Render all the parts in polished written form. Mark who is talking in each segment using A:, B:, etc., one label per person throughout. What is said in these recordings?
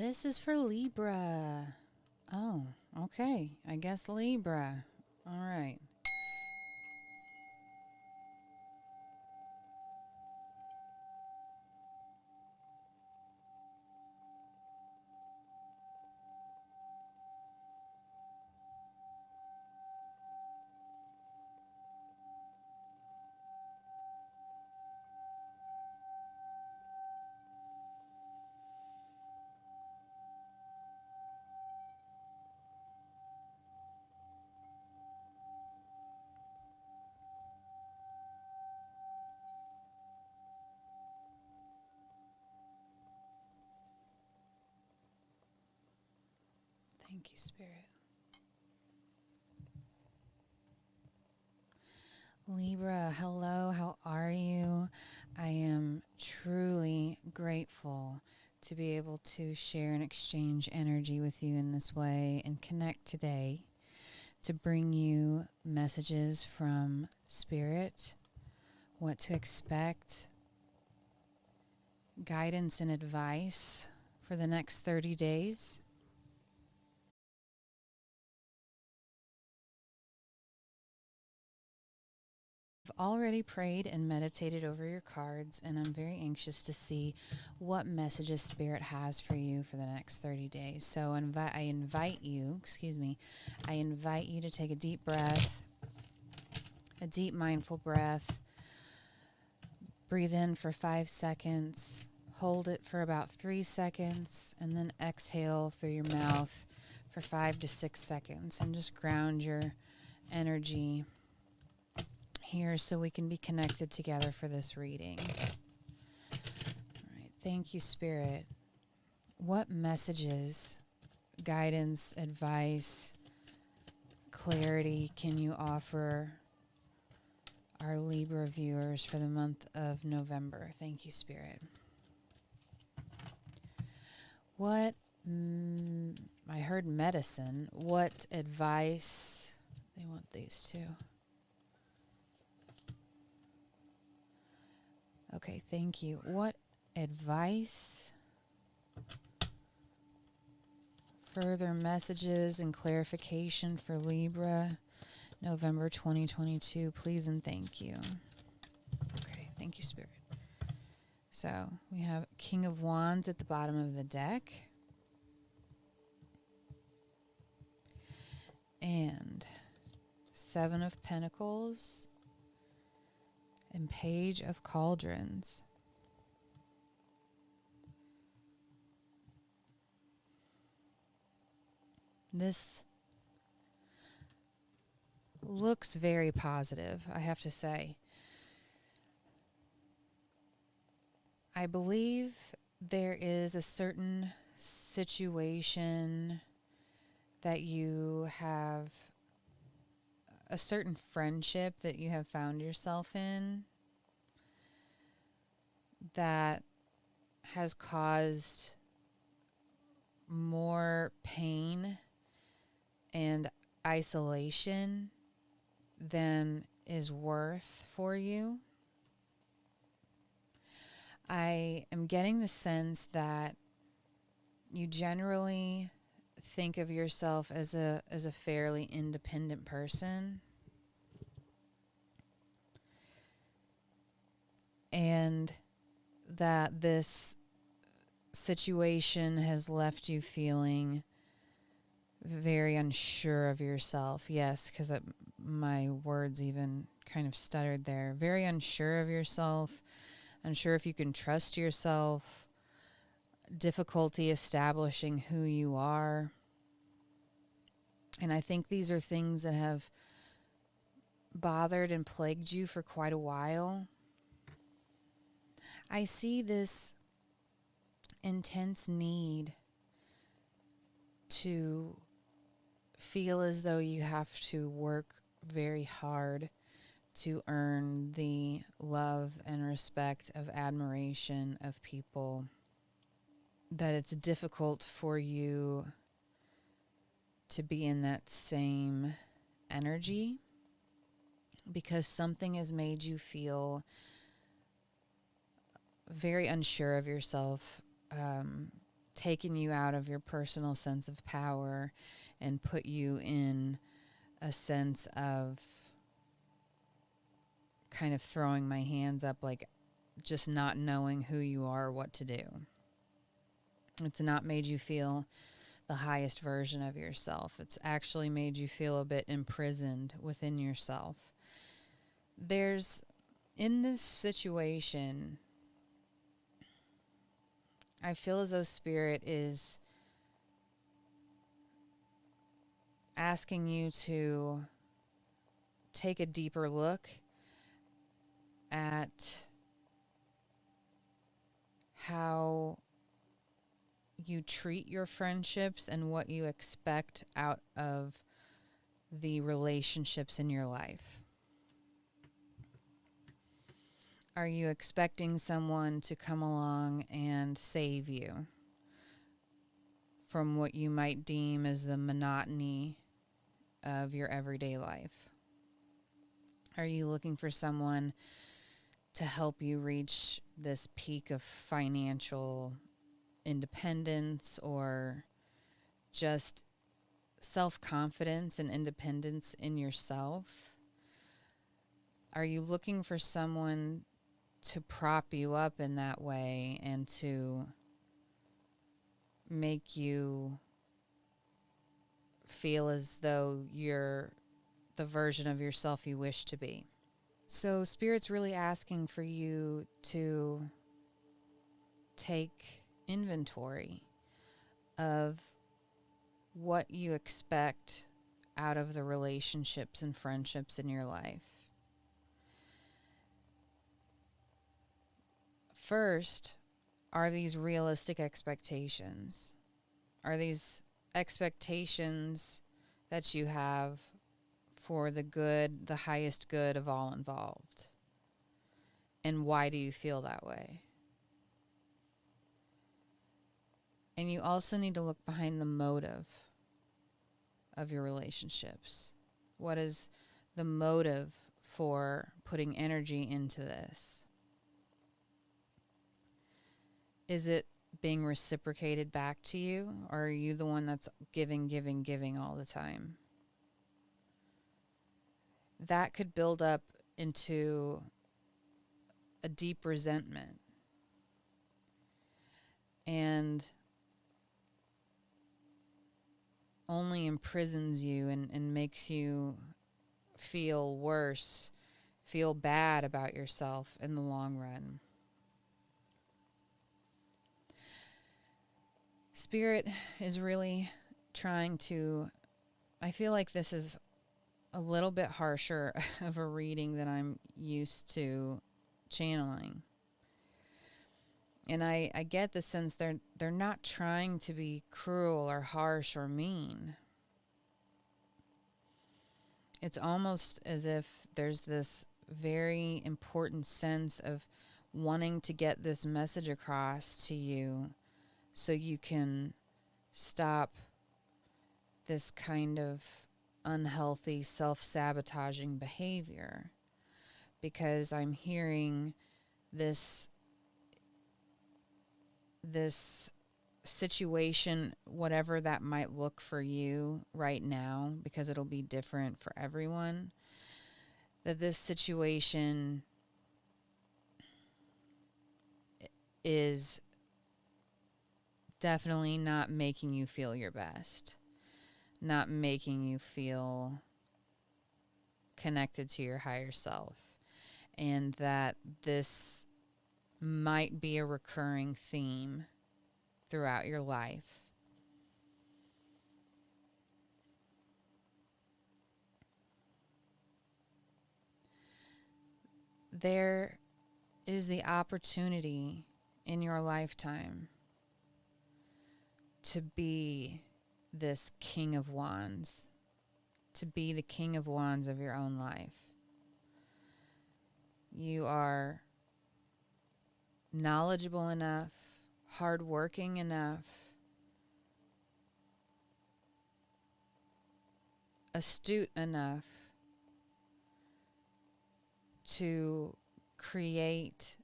A: This is for Libra. Oh, okay. I guess Libra. All right. Thank you, Spirit. Libra, hello. How are you? I am truly grateful to be able to share and exchange energy with you in this way and connect today to bring you messages from Spirit, what to expect, guidance and advice for the next 30 days. I've already prayed and meditated over your cards, and I'm very anxious to see what messages Spirit has for you for the next 30 days. So I invite you to take a deep breath, a deep mindful breath. Breathe in for 5 seconds, hold it for about 3 seconds, and then exhale through your mouth for 5 to 6 seconds, and just ground your energy here so we can be connected together for this reading. All right, thank you, Spirit. What messages, guidance, advice, clarity can you offer our Libra viewers for the month of November? Thank you, Spirit. What, I heard medicine. What advice? They want these too. Okay, thank you. What advice, further messages and clarification for Libra, November 2022, please and thank you. Okay, thank you, Spirit. So we have King of Wands at the bottom of the deck. And Seven of Pentacles and Page of Cauldrons. This looks very positive, I have to say. I believe there is a certain situation that you have, a certain friendship that you have found yourself in that has caused more pain and isolation than is worth for you. I am getting the sense that you generally think of yourself as a fairly independent person, and that this situation has left you feeling very unsure of yourself. Yes, because my words even kind of stuttered there. Very unsure of yourself, unsure if you can trust yourself, difficulty establishing who you are. And I think these are things that have bothered and plagued you for quite a while. I see this intense need to feel as though you have to work very hard to earn the love and respect of admiration of people, that it's difficult for you to be in that same energy because something has made you feel very unsure of yourself, taken you out of your personal sense of power and put you in a sense of kind of throwing my hands up, like just not knowing who you are or what to do. It's not made you feel the highest version of yourself. It's actually made you feel a bit imprisoned within yourself. There's, in this situation, I feel as though Spirit is asking you to take a deeper look at how you treat your friendships and what you expect out of the relationships in your life. Are you expecting someone to come along and save you from what you might deem as the monotony of your everyday life? Are you looking for someone to help you reach this peak of financial independence or just self-confidence and independence in yourself? Are you looking for someone to prop you up in that way and to make you feel as though you're the version of yourself you wish to be? So Spirit's really asking for you to take inventory of what you expect out of the relationships and friendships in your life. First, are these realistic expectations? Are these expectations that you have for the good, the highest good of all involved? And why do you feel that way? And you also need to look behind the motive of your relationships. What is the motive for putting energy into this? Is it being reciprocated back to you, or are you the one that's giving all the time? That could build up into a deep resentment. And only imprisons you and makes you feel worse, feel bad about yourself in the long run. Spirit is really trying to, I feel like this is a little bit harsher of a reading than I'm used to channeling. And I get the sense they're not trying to be cruel or harsh or mean. It's almost as if there's this very important sense of wanting to get this message across to you so you can stop this kind of unhealthy, self-sabotaging behavior. Because I'm hearing this situation, whatever that might look for you right now, because it'll be different for everyone, that this situation is definitely not making you feel your best, not making you feel connected to your higher self, and that this might be a recurring theme throughout your life. There is the opportunity in your lifetime to be this King of Wands, to be the King of Wands of your own life. You are knowledgeable enough, hardworking enough, astute enough to create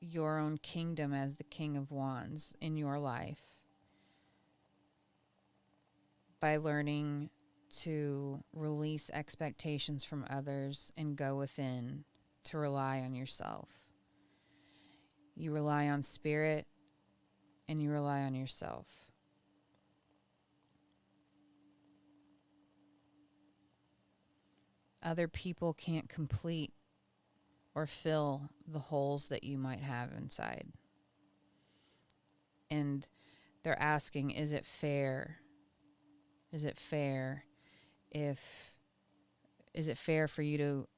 A: your own kingdom as the King of Wands in your life. by learning to release expectations from others and go within to rely on yourself. You rely on spirit and you rely on yourself. Other people can't complete or fill the holes that you might have inside. And they're asking, is it fair? Is it fair for you to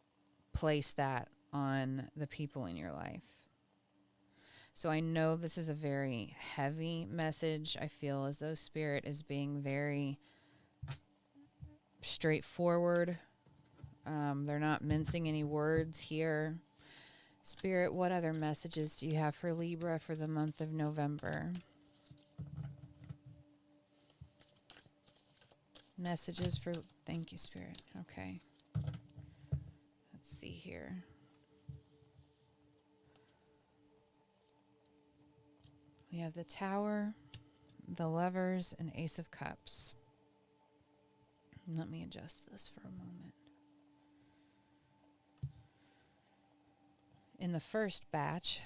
A: place that on the people in your life? So I know this is a very heavy message. I feel as though Spirit is being very straightforward. They're not mincing any words here. Spirit, what other messages do you have for Libra for the month of November? Messages for... Thank you, Spirit. Okay. Let's see here. We have the Tower, the Lovers, and Ace of Cups. Let me adjust this for a moment. In the first batch,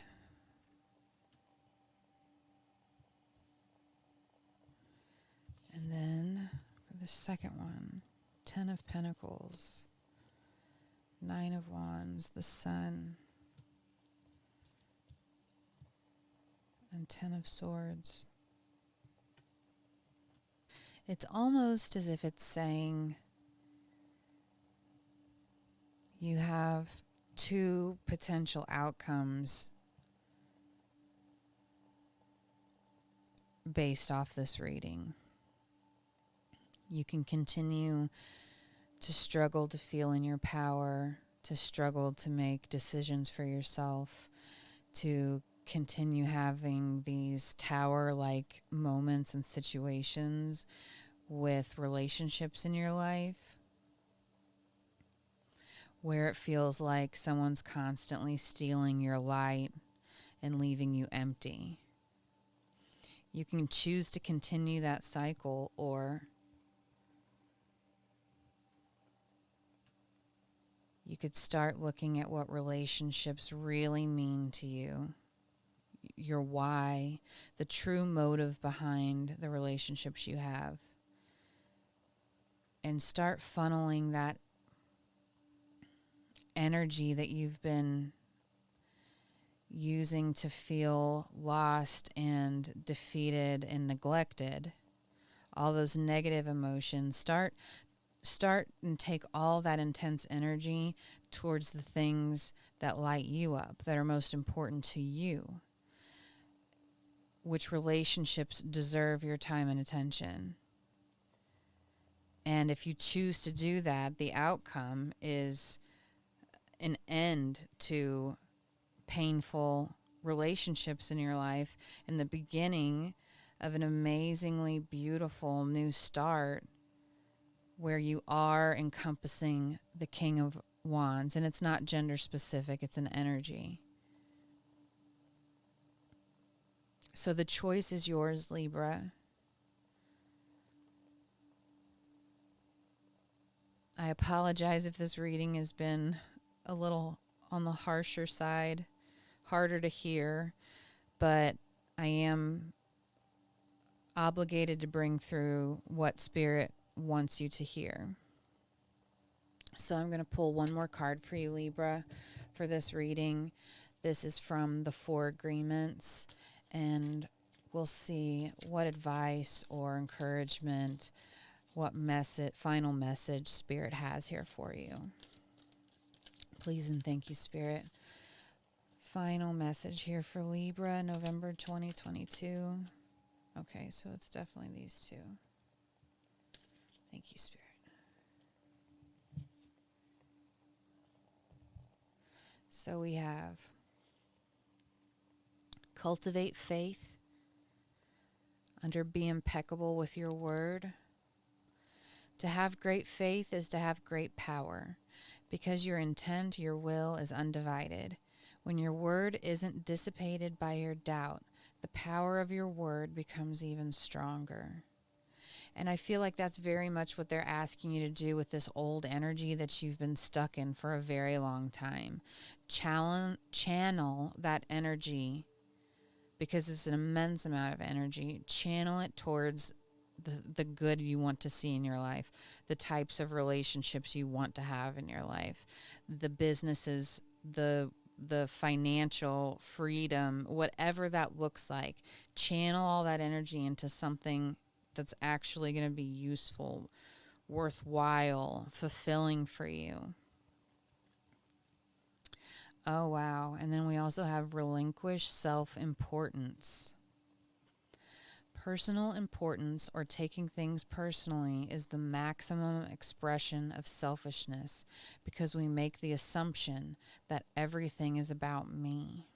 A: and then for the second one, 10 of Pentacles, 9 of Wands, the Sun, and 10 of Swords. It's almost as if it's saying you have two potential outcomes based off this reading. You can continue to struggle to feel in your power, to struggle to make decisions for yourself, to continue having these tower-like moments and situations with relationships in your life where it feels like someone's constantly stealing your light and leaving you empty. You can choose to continue that cycle, or you could start looking at what relationships really mean to you, your why, the true motive behind the relationships you have, and start funneling that energy that you've been using to feel lost and defeated and neglected, all those negative emotions, start and take all that intense energy towards the things that light you up, that are most important to you. Which relationships deserve your time and attention. And if you choose to do that, the outcome is an end to painful relationships in your life and the beginning of an amazingly beautiful new start where you are encompassing the King of Wands. And it's not gender specific, it's an energy. So the choice is yours, Libra. I apologize if this reading has been a little on the harsher side, harder to hear, but I am obligated to bring through what Spirit wants you to hear. So I'm going to pull one more card for you, Libra, for this reading. This is from the Four Agreements, and we'll see what advice or encouragement, what final message Spirit has here for you. Please and thank you, Spirit. Final message here for Libra, November 2022. Okay, so it's definitely these two. Thank you, Spirit. So we have cultivate faith, be impeccable with your word. To have great faith is to have great power, because your intent, your will is undivided. When your word isn't dissipated by your doubt, the power of your word becomes even stronger. And I feel like that's very much what they're asking you to do with this old energy that you've been stuck in for a very long time. Channel that energy, because it's an immense amount of energy. Channel it towards the good you want to see in your life, the types of relationships you want to have in your life, the businesses, the financial freedom, whatever that looks like. Channel all that energy into something that's actually going to be useful, worthwhile, fulfilling for you. Oh, wow. And then we also have relinquish self-importance. Personal importance, or taking things personally, is the maximum expression of selfishness because we make the assumption that everything is about me.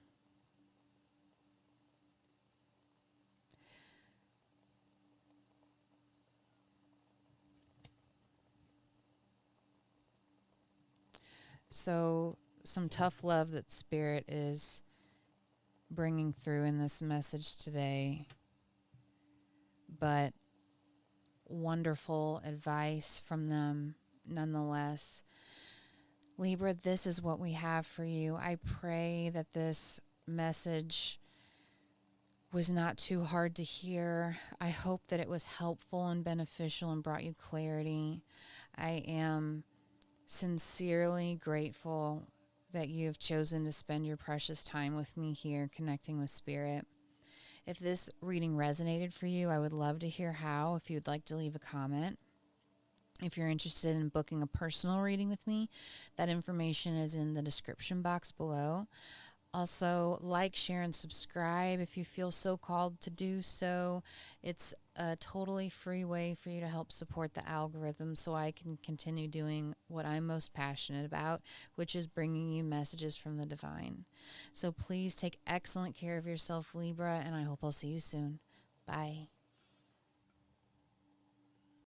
A: So, some tough love that Spirit is bringing through in this message today, but wonderful advice from them nonetheless. Libra, this is what we have for you. I pray that this message was not too hard to hear. I hope that it was helpful and beneficial and brought you clarity. I am sincerely grateful that you have chosen to spend your precious time with me here, connecting with Spirit. If this reading resonated for you, I would love to hear how, if you'd like to leave a comment. If you're interested in booking a personal reading with me, that information is in the description box below. Also, like, share, and subscribe if you feel so called to do so. It's a totally free way for you to help support the algorithm so I can continue doing what I'm most passionate about, which is bringing you messages from the divine. So please take excellent care of yourself, Libra, and I hope I'll see you soon. Bye.